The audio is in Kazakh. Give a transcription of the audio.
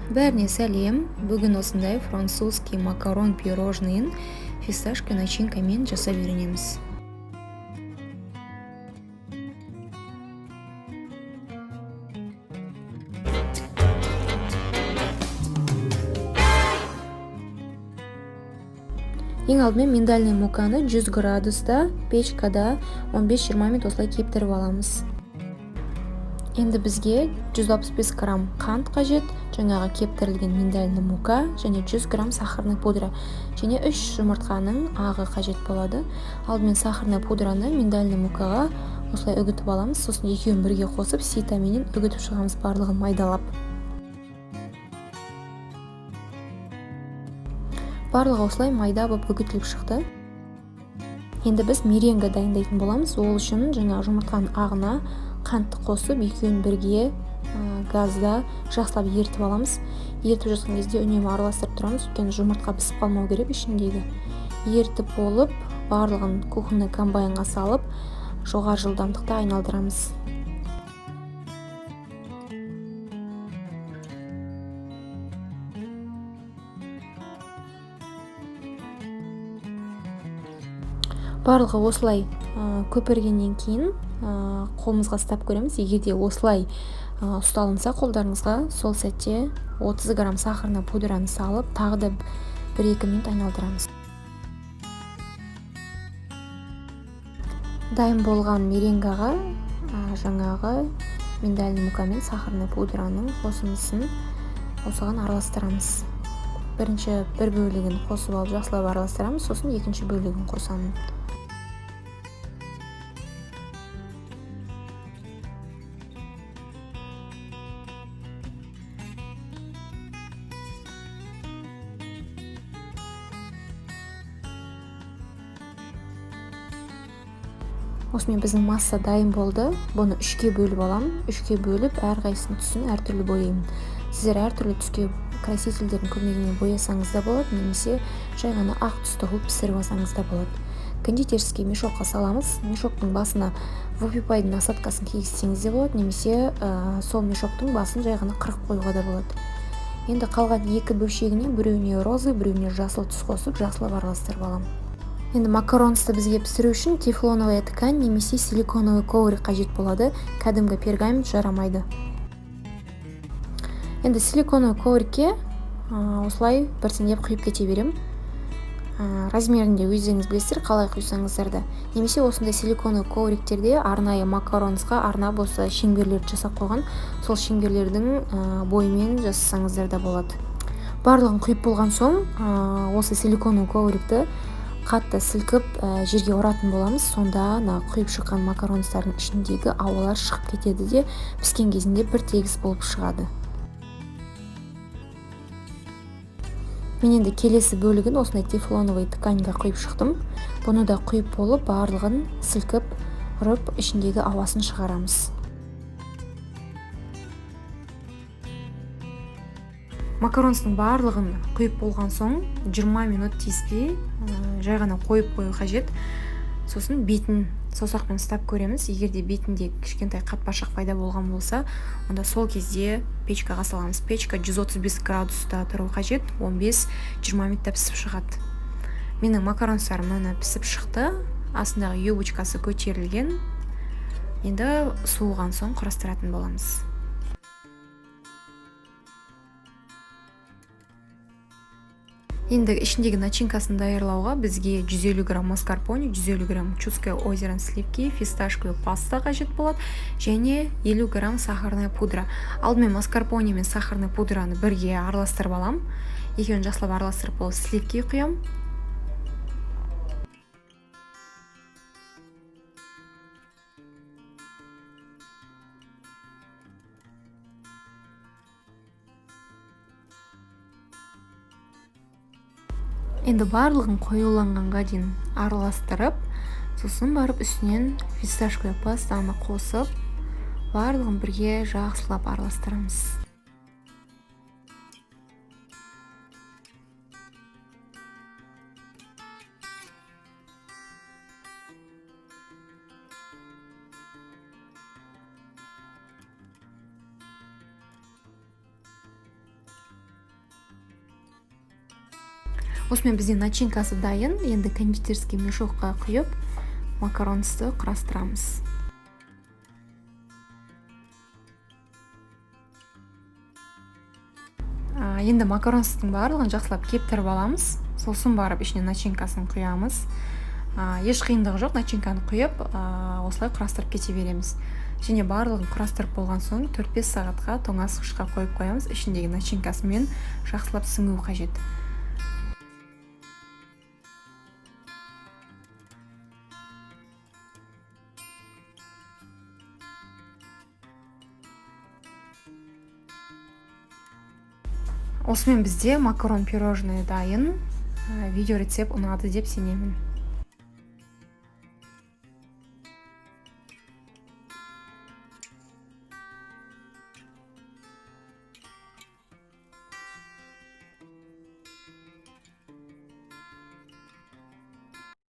Бәріне сәлем. Бүгін осындай французский макарон пирожныйын фисташка начинкамен жасап үйренеміз. Ең алдымен миндальный муканы 100 градуста печкада 15-20 минут осылай кептіріп аламыз. Енді бізге 165 грамм қант қажет, жаңағы кептірілген миндальный мука және 100 грамм сахарный пудра және 3 жұмыртқаның ағы қажет болады. Алдымен сахарный пудраны миндальный мукаға осылай үгітіп аламыз, сосын екеуін бірге қосып ситаменен үгітіп шығамыз, барлығын майдалап. Барлығы осылай майда болып үгітіліп шықты. Енді біз меренга дайындайтын боламыз. Ол үшін жаңа жұмыртқаның ағына қантты қосып, екеуін бірге газда жақсылап ертіп аламыз. Ертіп жатқан кезде үнемі араластырып тұрамыз, өйткені жұмыртқа пісіп қалмау керек ішіндегі. Ертіп болып, барлығын кухонный комбайнға салып, жоғары жылдамдықта айналдырамыз. Барлығы осылай көпіргеннен кейін қолымызға ұстап көреміз. Егерде осылай ұсталынса қолдарыңызға, сол сәтте 30 грамм сахарный пудраны салып, тағы да 1-2 минут айналдырамыз. Дайын болған меренгаға жаңағы миндальный мука мен сахарный пудраның қосындысын осыған араластырамыз. Бірінші бір бөлігін қосып алып жақсылап араластырамыз, сосын екінші бөлігін қосамын. Осымен біздің масса дайын болды. Бұны 3-ке бөліп аламын. 3-ке бөліп, әрқайсының түсін әртүрлі бояймын. Сіздер әртүрлі түске красительдердің көмегімен боясаңыз да болады, немесе жай ғана ақ түсті қылып пісіріп алсаңыз да болады. Кондитерский мешокқа саламыз. Мешоктың басына вопипайдың насадкасын кигізсеңіз де болады, немесе сол мешоктың басын жай ғана қырып қоюға да болады. Енді қалған 2 бөлшегіне біреуіне розы, біреуіне жасыл түс қосып, жақсылап араластырып аламын. Енді макаронсты бізге пісіру үшін тефлоновая ткань немесе силиконовый коврик қажет болады. Кәдімгі пергамент жарамайды. Енді силиконовый коврикке осылай біртіндеп құйып кете берем. Размерінде өздеріңіз білесіздер, қалай құйсаңыздар да. Немесе осындай силиконовый ковриктерде арнайы макаронсқа арнап осы шеңберлерді жасап қойған, сол шеңберлердің бойымен жасасаңыздар да болады. Барлығын құйып болған соң, осы силиконовый коврикті қатты сілкіп жерге ұратын боламыз. Сонда құйып шыққан макаронстардың ішіндегі ауалар шығып кетеді де, піскен кезінде бір тегіс болып шығады. Мен енді келесі бөлігін осындай тефлоновый тканьға құйып шықтым. Бұны да құйып болып, барлығын сілкіп ұрып, ішіндегі ауасын шығарамыз. Макаронстың барлығын құйып болған соң 20 минут тиіспей жай ғана қойып қою қажет. Сосын бетін саусақпен ұстап көреміз. Егерде бетінде кішкентай қатпашық пайда болған болса, онда сол кезде печкаға саламыз. Печка 135 градуста тұру қажет, 15-20 минутта пісіп шығады. Менің макаронстарым мына пісіп шықты, астындағы юбочкасы көтерілген. Енді суыған соң құрастыратын боламыз. Енді ішіндегі начинкасын даярлауға бізге 150 грамм маскарпоне, 150 грамм чудское озеро сливки, фисташковый паста қажет болады, және 50 грамм сахарная пудра. Алдымен маскарпоне мен сахарный пудраны бірге араластырып алам. Екеуін жақсылап араластырып болып сливки құям. Енді барлығын қоюланғанға дейін араластырып, сосын барып үстінен фисташковый пастаны қосып, барлығын бірге жақсылап араластырамыз. осымен бізде начинкасы дайын. Енді кондитерский мешокқа құйып макаронсты құрастырамыз. Енді макаронстың барлығын жақсылап кептіріп аламыз. Сосын барып ішіне начинкасын құямыз. Еш қиындығы жоқ, начинканы құйып, осылай құрастырып кете береміз. Және барлығын құрастырып болған соң 4-5 сағатқа тоңазытқышқа қойып қоямыз. Ішіндегі начинкасымен жақсылап сіңуі қажет. Осымен бізде макарон пирожный дайын. Видео рецепт ұнады деп сенемін.